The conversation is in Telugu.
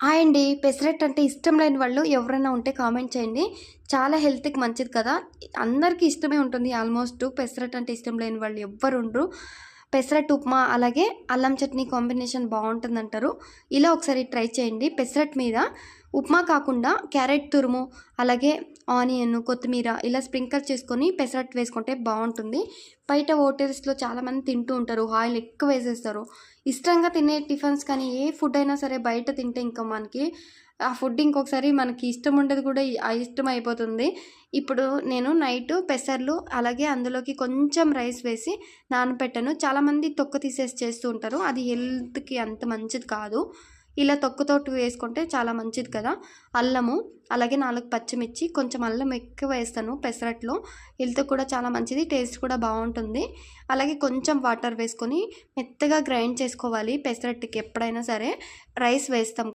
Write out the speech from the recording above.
హాయ్ అండి. పెసరట్టు అంటే ఇష్టం లేని వాళ్ళు ఎవరైనా ఉంటే కామెంట్ చేయండి. చాలా హెల్త్‌కి మంచిది కదా! అందరికీ ఇష్టమే ఉంటుంది ఆల్మోస్ట్. పెసరట్టు అంటే ఇష్టం లేని వాళ్ళు ఎవ్వరు ఉండరు. పెసరట్టు ఉప్మా అలాగే అల్లం చట్నీ కాంబినేషన్ బావుంటుందంటారు. ఇలా ఒకసారి ట్రై చేయండి. పెసరట్టు మీద ఉప్మా కాకుండా క్యారెట్ తురుము, అలాగే ఆనియన్, కొత్తిమీర ఇలా స్ప్రింకిల్ చేసుకొని పెసరట్టు వేసుకుంటే బావుంటుంది. బయట హోటల్స్‌లో చాలామంది తింటూ ఉంటారు. ఆయిల్ ఎక్కువ వేసేస్తారు. ఇష్టంగా తినే టిఫిన్స్ కానీ ఏ ఫుడ్ అయినా సరే బయట తింటే ఇంకా మనకి ఆ ఫుడ్ ఇంకొకసారి మనకి ఇష్టం ఉండదు కూడా అయిష్టం అయిపోతుంది. ఇప్పుడు నేను నైటు పెసర్లు అలాగే అందులోకి కొంచెం రైస్ వేసి నానపెట్టాను. చాలామంది తొక్క తీసేసి చేస్తూ ఉంటారు. అది హెల్త్‌కి అంత మంచిది కాదు. ఇలా తొక్కతోటి వేసుకుంటే చాలా మంచిది కదా! అల్లము, అలాగే 4 పచ్చిమిర్చి, కొంచెం అల్లం ఎక్కువ వేస్తాను పెసరట్లో. హెల్త్‌కి కూడా చాలా మంచిది. టేస్ట్ కూడా బావుంటుంది. అలాగే కొంచెం వాటర్ వేసుకొని మెత్తగా గ్రైండ్ చేసుకోవాలి పెసరట్టుకి ఎప్పుడైనా సరే. రైస్ వేస్తాం